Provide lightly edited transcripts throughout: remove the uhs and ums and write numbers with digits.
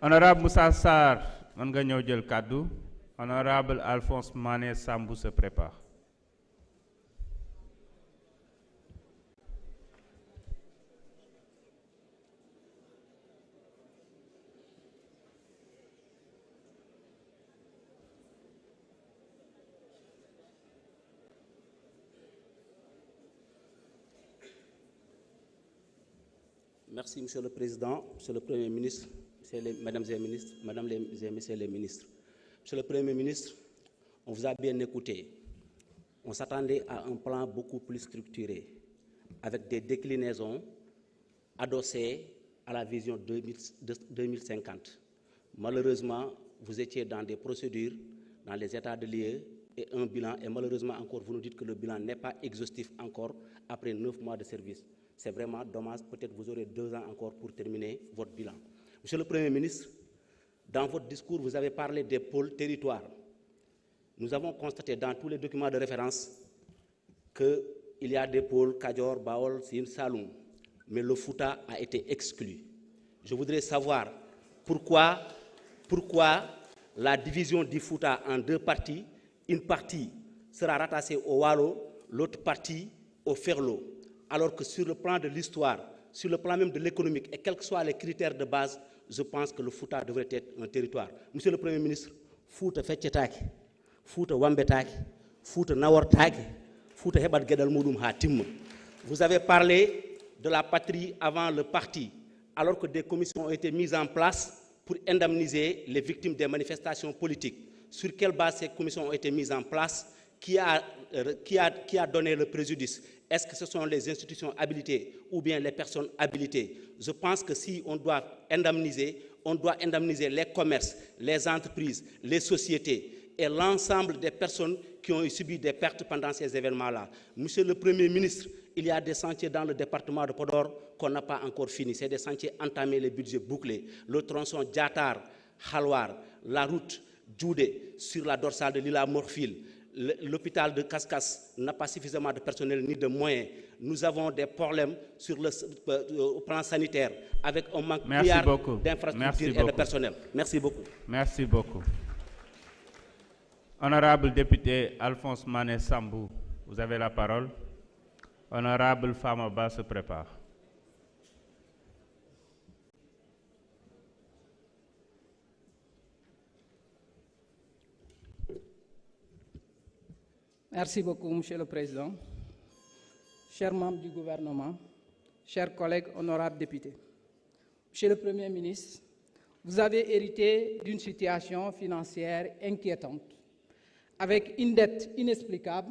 Honorable Moussa Sarr, mën nga ñëw jël kàddu. Honorable Alphonse Mané Sambou se prépare. Merci, Monsieur le Président, Monsieur le Premier ministre, Mesdames et ministres, Mesdames et Messieurs les ministres. Monsieur le Premier ministre, on vous a bien écouté. On s'attendait à un plan beaucoup plus structuré, avec des déclinaisons adossées à la vision 2050. Malheureusement, vous étiez dans des procédures, dans les états de lieu et un bilan, et malheureusement encore, vous nous dites que le bilan n'est pas exhaustif encore après 9 mois de service. C'est vraiment dommage, peut-être vous aurez 2 ans encore pour terminer votre bilan. Monsieur le Premier ministre, dans votre discours, vous avez parlé des pôles territoires. Nous avons constaté dans tous les documents de référence qu'il y a des pôles Kadior, Baol, Sine, Saloum, mais le Fouta a été exclu. Je voudrais savoir pourquoi la division du Fouta en 2 parties, une partie sera rattachée au Walo, l'autre partie au Ferlo. Alors que sur le plan de l'histoire, sur le plan même de l'économique, et quels que soient les critères de base, je pense que le Fouta devrait être un territoire. Monsieur le Premier ministre, Fouta Fetchetaki, Fouta Wambetaki, Fouta Nawartaki, Fouta Hebat Gedal Moudoum Hatim. Vous avez parlé de la patrie avant le parti, alors que des commissions ont été mises en place pour indemniser les victimes des manifestations politiques. Sur quelle base ces commissions ont été mises en place? Qui a donné le préjudice? Est-ce que ce sont les institutions habilitées ou bien les personnes habilitées? Je pense que si on doit indemniser les commerces, les entreprises, les sociétés et l'ensemble des personnes qui ont subi des pertes pendant ces événements-là. Monsieur le Premier ministre, il y a des chantiers dans le département de Podor qu'on n'a pas encore fini. C'est des chantiers entamés, les budgets bouclés. Le tronçon Djatar, Halwar, la route Djoudé sur la dorsale de l'île Morphil. L'hôpital de Kaskas n'a pas suffisamment de personnel ni de moyens. Nous avons des problèmes sur au plan sanitaire avec un manque d'infrastructures et de personnel. Merci beaucoup. Merci beaucoup. Honorable député Alphonse Mané Sambou, vous avez la parole. Honorable Famaba se prépare. Merci beaucoup, Monsieur le Président. Chers membres du gouvernement, chers collègues honorables députés. Monsieur le Premier ministre, vous avez hérité d'une situation financière inquiétante, avec une dette inexplicable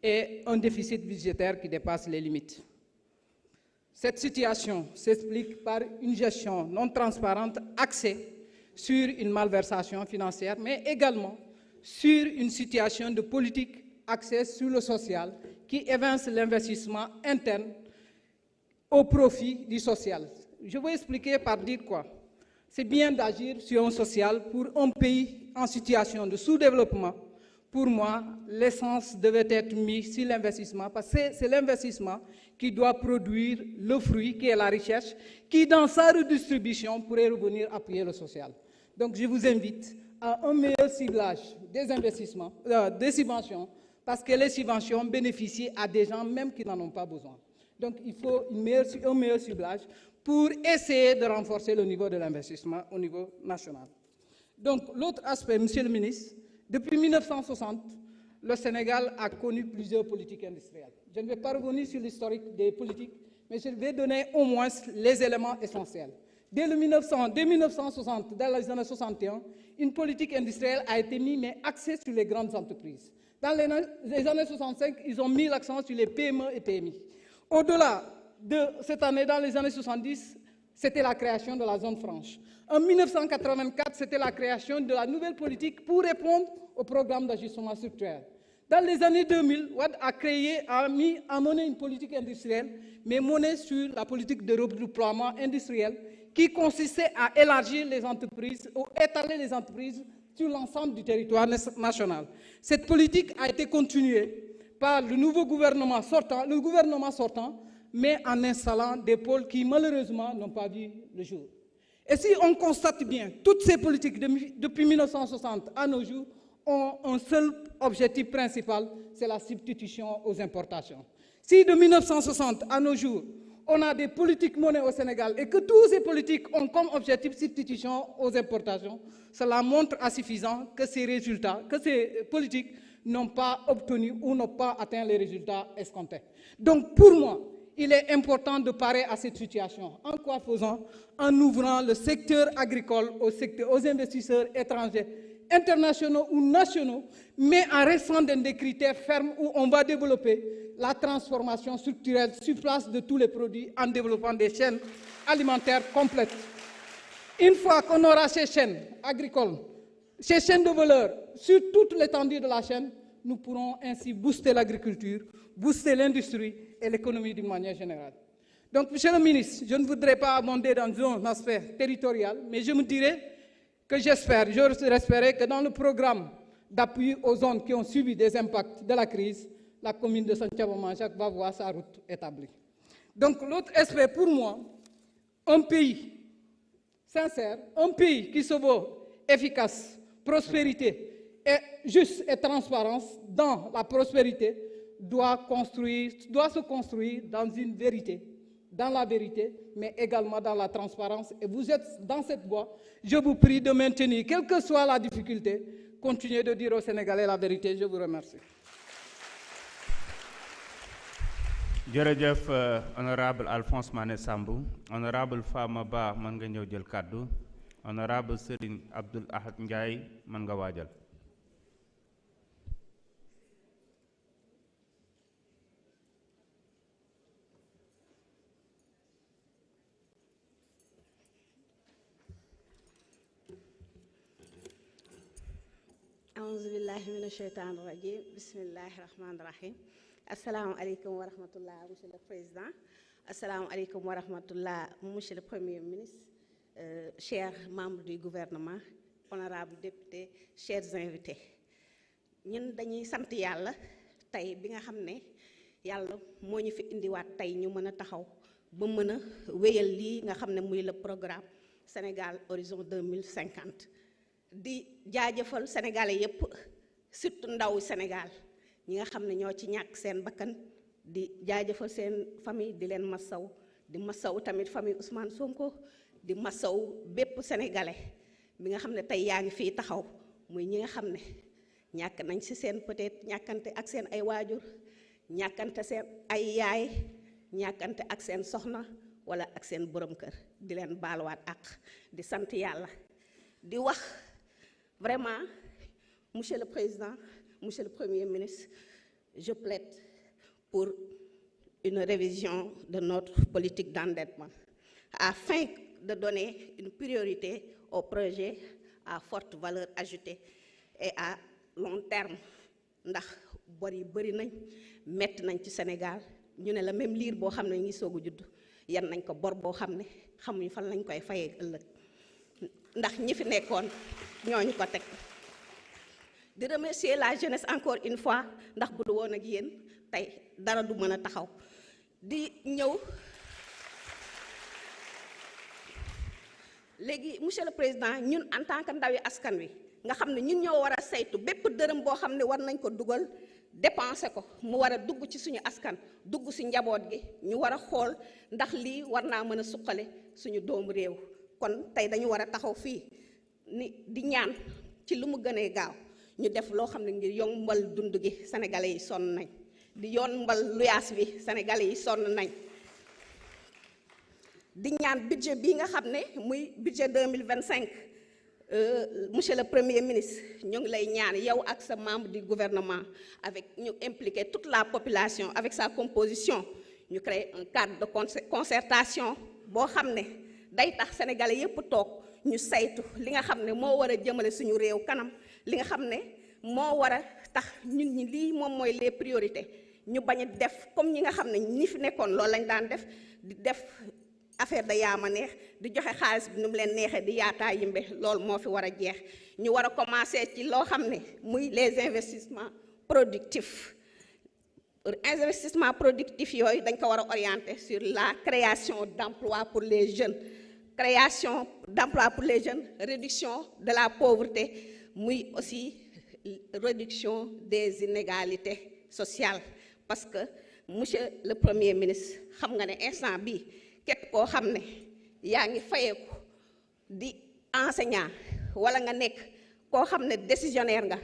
et un déficit budgétaire qui dépasse les limites. Cette situation s'explique par une gestion non transparente axée sur une malversation financière, mais également sur une situation de politique axée sur le social qui évince l'investissement interne au profit du social. Je vais expliquer par dire quoi. C'est bien d'agir sur un social pour un pays en situation de sous-développement. Pour moi, l'essence devait être mise sur l'investissement parce que c'est l'investissement qui doit produire le fruit qui est la richesse, qui dans sa redistribution pourrait revenir appuyer le social. Donc je vous invite à un meilleur ciblage des investissements, des subventions, parce que les subventions bénéficient à des gens même qui n'en ont pas besoin. Donc il faut un meilleur ciblage pour essayer de renforcer le niveau de l'investissement au niveau national. Donc l'autre aspect, Monsieur le ministre, depuis 1960, le Sénégal a connu plusieurs politiques industrielles. Je ne vais pas revenir sur l'historique des politiques, mais je vais donner au moins les éléments essentiels. Dès 1960, dans les années 61, une politique industrielle a été mise, mais axée sur les grandes entreprises. Dans les années 65, ils ont mis l'accent sur les PME et PMI. Au-delà de cette année, dans les années 70, c'était la création de la zone franche. En 1984, c'était la création de la nouvelle politique pour répondre au programme d'ajustement structurel. Dans les années 2000, Wade a mené une politique industrielle, mais menée sur la politique de redéploiement industriel qui consistait à élargir les entreprises, ou étaler les entreprises sur l'ensemble du territoire national. Cette politique a été continuée par le nouveau gouvernement sortant, mais en installant des pôles qui malheureusement n'ont pas vu le jour. Et si on constate bien, toutes ces politiques depuis 1960 à nos jours ont un seul objectif principal, c'est la substitution aux importations. Si de 1960 à nos jours, on a des politiques menées au Sénégal et que tous ces politiques ont comme objectif substitution aux importations, cela montre à suffisant que ces résultats, que ces politiques n'ont pas obtenu ou n'ont pas atteint les résultats escomptés. Donc pour moi, il est important de parer à cette situation. En quoi faisant? En ouvrant le secteur agricole aux investisseurs étrangers, internationaux ou nationaux, mais en restant dans des critères fermes où on va développer la transformation structurelle sur place de tous les produits en développant des chaînes alimentaires complètes. Une fois qu'on aura ces chaînes agricoles, ces chaînes de valeur sur toute l'étendue de la chaîne, nous pourrons ainsi booster l'agriculture, booster l'industrie et l'économie d'une manière générale. Donc, Monsieur le ministre, je ne voudrais pas abonder dans un aspect territorial, mais je me dirais que j'ose espérer que dans le programme d'appui aux zones qui ont subi des impacts de la crise, la commune de Santhiaba-Manchac va voir sa route établie. Donc, l'autre aspect pour moi, un pays sincère, un pays qui se veut efficace, prospérité, et juste et transparence dans la prospérité doit se construire dans une vérité, dans la vérité, mais également dans la transparence. Et vous êtes dans cette voie. Je vous prie de maintenir, quelle que soit la difficulté, continuez de dire aux Sénégalais la vérité. Je vous remercie. jërëjëf honorable Alphonse Mané Sambou, honorable Fama Ba mën nga ñëw jël kàddu, honorable Serigne Abdoul Ahad Ndiaye mën nga waajal. أعوذ بالله من الشيطان الرجيم بسم الله الرحمن الرحيم السلام عليكم ورحمة الله monsieur le président السلام عليكم ورحمة الله monsieur le premier ministre chers membres du gouvernement honorables députés chers invités ñun dañuy sant yàlla tey bi nga xam ne yàlla moo ñu fi indiwaat tey ñu mën a taxaw ba mën a wéyal lii nga xam ne muy le programme Sénégal Horizon 2050 di jaajëfal sénégalais yépp surtout ndaw Sénégal ñi nga xam ne ñoo ci ñàkk seen bakkan di jaajëfal seen famille di leen massaw di massaw tamit famille Ousmane Sonko di massaw bépp sénégalais bi nga xam ne tey yaa ngi fii taxaw muy ñi nga xam ne ñàkk nañ ci seen peut-être ñàkkante ak seen ay waajur ñàkkante seen ay yaay ñàkkante ak seen soxna wala ak seen borom kër di leen baaluwaat ak di sant yàlla di wax vraiment monsieur le président monsieur le premier ministre je plaide pour une révision de notre politique d'endettement afin de donner une priorité aux projets à forte valeur ajoutée et à long terme ndax bor yi bëri nañ metti nañ ci Sénégal ñu ne la même liir boo xam ne ngi soog a judd yan nañ ko bor boo xam ne xamuñu fan lañ koy fayee ëllëg ndax ñi fi nekkoon ñooñu ko teg di remercier la jeunesse encore une fois ndax bu du woon ak yéen tey dara du mën a taxaw di ñëw léegi monsieur le président ñun en tant que ndawi askan wi nga xam ne ñun ñoo war a saytu bépp dërëm boo xam ne war nañ ko dugal dépenser ko mu war a dugg ci suñu askan dugg ci njaboot gi ñu war a xool ndax lii war naa mën a suqale suñu doomu réew kon tey dañu war a taxaw fii ni di ñaan ci lu mu gënee gaaw ñu def loo xam ne ngir yombal dund gi sénégalais yi sonn nañ di yombal luyaas bi sénégalais yi sonn nañ di ñaan budget bi nga xam ne muy budget 2025 monsieur le premier ministre ñu ngi lay ñaan yow ak sa membre du gouvernement avec ñu impliquer toute la population avec sa composition ñu créer un cadre de concertation boo xam ne day tax sénégalais yépp toog ñu saytu li nga xam ne moo war a jëmale suñu réew kanam li nga xam ne moo war a tax ñun ñi lii moom mooy les priorités ñu bañ a def comme ñi nga xam ne ñi fi nekkoon loolu lañ daan def di def affaire da yaama neex di joxe xaalis bi nu mu leen neexee di yaataa yimbe loolu moo fi war a jeex ñu war a commencer ci loo xam ne muy les investissements productifs investissement productif yooyu dañ ko war a orienter sur la création d'emplois pour les jeunes création d'emplois pour les jeunes, réduction de la pauvreté, muy aussi réduction des inégalités sociales. Parce que monsieur le Premier ministre xam nga ne instant bi képp koo xam ne yaa ngi fayeeku di enseignant wala nga nekk koo xam ne décisionnaire nga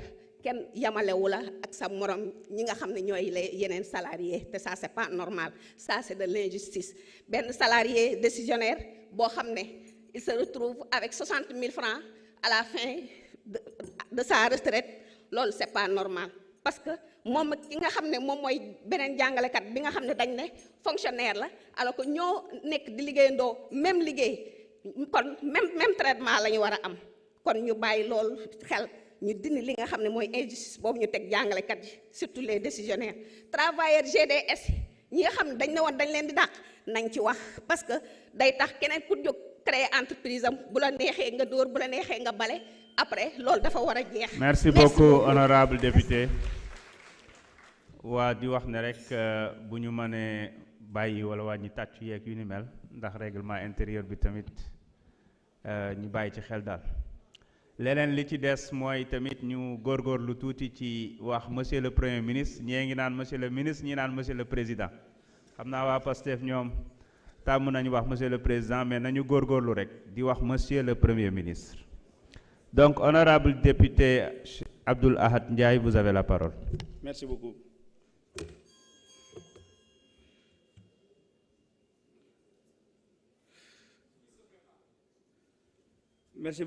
kenn yamalewu la ak sa morom ñi nga xam ne ñooy les yeneen salariés te ça c'est pas normal, ça c'est de l'injustice. benn salarié décisionnaire boo xam ne il se retrouve avec 60 000 francs à la fin de sa retraite, loolu c'est pas normal. Parce que moom ki nga xam ne moom mooy beneen jàngalekat bi nga xam ne dañ ne fonctionnaire la alors que ñoo nekk di liggéeyandoo même liggéey kon même traitement la ñu war a am. kon ñu bàyyi loolu xel ñu dindi li nga xam ne mooy injustice boobu ñu teg jàngalekat yi surtout les décisionnaires. Travailleurs GDS ñi nga xam ne dañ ne woon dañ leen di dàq nañ ci wax parce que day tax keneen ku jóg créer entreprise am bu la neexee nga dóor bu la neexee nga bale après loolu dafa war a jeex. Merci beaucoup honorable député. waa di wax ne rek bu ñu mënee bàyyi wala wàññi tàccu yeeg yu ni mel ndax règlement intérieur bi tamit ñu bàyyi ci xel daal. leneen li ci des mooy tamit ñu góorgóorlu tuuti ci wax monsieur le premier ministre ñee ngi naan monsieur le ministre ñii naan monsieur le président xam naa waa Pastef ñoom tàmm nañu wax monsieur le président mais nañu góorgóorlu rek di wax monsieur le premier ministre. Donc honorable député Abdoul Ahad Ndiaye, vous avez la parole. Merci beaucoup. Merci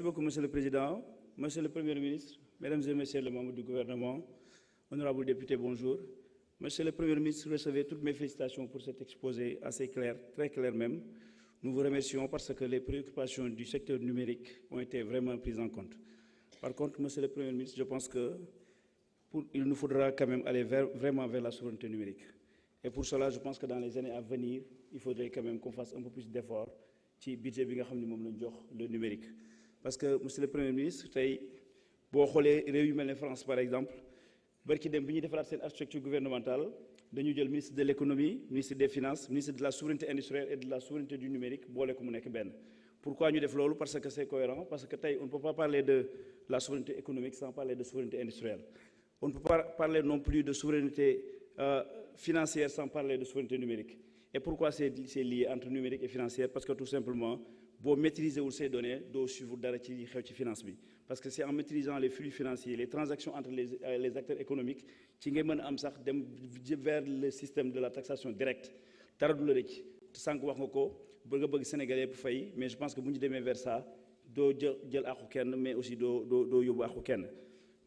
beaucoup, Monsieur le Président, Monsieur le Premier ministre, Mesdames et Messieurs les membres du gouvernement, honorables députés, bonjour. Monsieur le Premier ministre, recevez toutes mes félicitations pour cet exposé assez clair, très clair même. Nous vous remercions parce que les préoccupations du secteur numérique ont été vraiment prises en compte. Par contre, Monsieur le Premier ministre, je pense qu'il nous faudra quand même aller vraiment vers la souveraineté numérique. Et pour cela, je pense que dans les années à venir, il faudrait quand même qu'on fasse un peu plus d'efforts ci budget bi nga xam ne moom lañ jox le numérique. Parce que Monsieur le Premier ministre tey boo xoolee réew yu mel ne France par exemple barki dem bi ñuy defaraat seen architecture gouvernementale dañu jël ministre de l'économie, ministre des finances, ministre de la souveraineté industrielle et de la souveraineté du numérique boole ko mu nekk benn. Pourquoi ñu def loolu? Parce que c'est cohérent, parce que tey on ne peut pas parler de la souveraineté économique sans parler de souveraineté industrielle. On ne peut pas parler non plus de souveraineté financière sans parler de souveraineté numérique. Et pourquoi c'est lié entre numérique et financière? Parce que tout simplement, boo maîtriser ces données, doo suivre dara ci xew ci finance bi. Parce que c'est en maîtrisant les flux financiers, les transactions entre les acteurs économiques, ci ngay mën a am sax dem vers le système de la taxation directe. Dara du la rëcc. Sànq wax nga ko bëgg Sénégalais yëpp fay, mais je pense que bu ñu demee vers ça, doo jël àqu kenn, mais aussi doo yóbbu àqu kenn.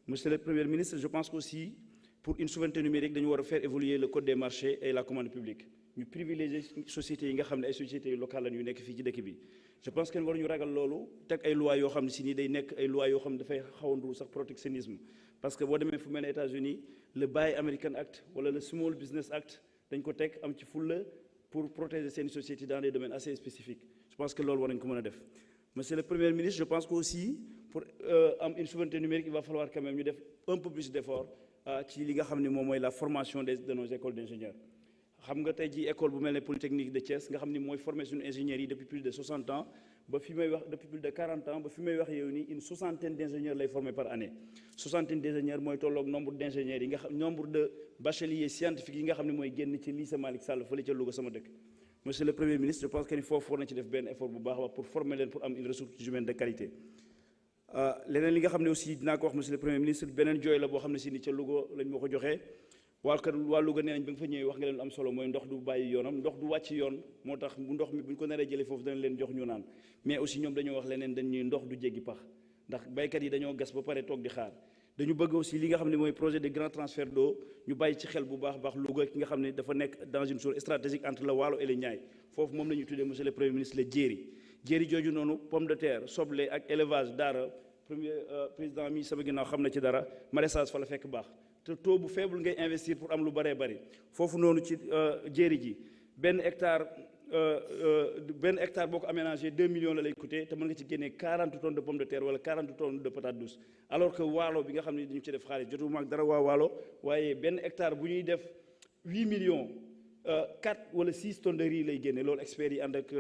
Monsieur le Premier ministre, je pense qu'aussi pour une souveraineté numérique, dañu war a faire évoluer le code des marchés et la commande publique. Ñu privilégier sociétés yi nga xam ne ay sociétés locales la ñu nekk fii ci dëkk bi. Je pense que waruñu ragal loolu teg ay lois yoo xam ne si nii day nekk ay lois yoo xam ne dafay xaw a ndu sax protectionnisme. Parce que boo demee fu mel ne États-Unis le Buy American Act wala le Small Business Act dañ ko teg am ci fulla pour protéger seen sociétés dans des domaines assez spécifiques. Je pense que loolu war nañ ko mën a def. Monsieur le Premier ministre, je pense que aussi pour am une souveraineté numérique il va falloir quand même ñu def un peu plus d'efforts ci li nga xam ne moom mooy la formation de nos écoles d'ingénieurs. xam nga tey jii école bu mel ne Polytechnique de Thiès nga xam ni mooy former suñu ingénieurs yi depuis plus de 60 ans ba fi may wax depuis plus de 40 ans ba fi may wax yow nii une soixantaine d'ingénieurs lay former par année. Soixantaine d'ingénieurs mooy tolloog nombre d'ingénieurs yi nga xam nombre de bacheliers scientifiques yi nga xam ne mooy génn ci lycée Malick Sall fële ca Louga sama dëkk. Monsieur le Premier ministre, je pense que ni foofu war na ci def benn effort bu baax pour former leen pour am une ressource humaine de qualité. leneen li nga xam ne aussi dinaa ko wax monsieur le Premier ministre beneen jooy la boo xam ne si ni ca Louga lañ ma ko joxee. waa Louga nee nañ ba nga fa ñëwee wax nga leen lu am solo mooy ndox du bàyyi yoonam ndox du wàcc yoon moo tax bu ndox mi bu ñu ko naree jëlee foofu dana leen jox ñu naan mais aussi ñoom dañoo wax leneen dañuy ndox du jéggi pax ndax baykat yi dañoo gas ba pare toog di xaar dañu bëgg aussi li nga xam ne mooy projet de grand transfert d'eau ñu bàyyi ci xel bu baax baax Louga ki nga xam ne dafa nekk dans une zone stratégique entre le Waalo et le Niayes foofu moom la ñu tuddee monsieur le Premier ministre le jéeri jooju noonu pomme de terre soble ak élevage daara président mi sama ginnaaw xam na ci dara maraîchage fa la fekk baax te taux bu faible ngay investir pour am lu bëree bëri foofu noonu ci jéeri ji benn hectare boo ko aménagé 2 millions la lay coûter te mën nga ci génnee 40 tonnes de pommes de terre wala 40 tonnes de patates douces alors que waalo bi nga xam ne dañu ci def xaalis jotuma ak dara waa waalo waaye benn hectare bu ñuy def 8 millions 4 wala 6 tonnes de riz lay génne loolu experts yi ànd ak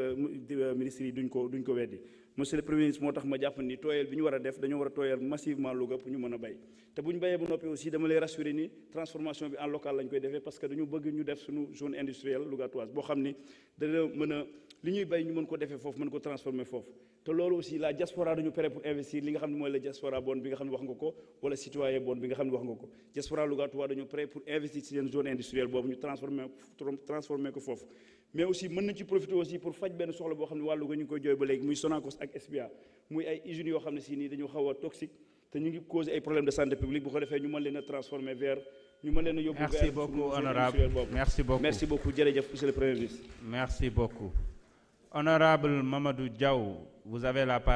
ministres yi duñ ko weddi monsieur le premier ministre moo tax ma jàpp ni tooyal bi ñu war a def dañoo war a tooyal massivement Louga pour ñu mën a bay te bu ñu bayee ba noppi aussi dama lay rassurer ni transformation bi en local lañ koy defee parce que dañu bëgg ñu def suñu zone industrielle lougatoise boo xam ni dana mën a li ñuy bay ñu mën ko defee foofu mën ko transformer foofu te loolu aussi la diaspora dañu prêt pour investir li nga xam ne mooy la diaspora bonne bi nga xam ne wax nga ko wala citoyen bonne bi nga xam ne wax nga ko diaspora lougatoise dañu prêt pour investir ci seen zone industrielle boobu ñu transformer ko foofu mais aussi mën nañ ci profiter aussi pour faj benn soxla boo xam ne waa Louga ñu ngi koy jooy ba léegi muy Sonacos ak SBA muy ay usines yoo xam ne si nii dañu xaw a toxique te ñu ngi causer ay problèmes de santé publique bu ko defee ñu mën leen a transformer vers ñu mën leen a yóbbu vers merci beaucoup honorable merci beaucoup jërëjëf monsieur le premier ministre merci beaucoup honorable Mamadou Diaw vous avez la parole.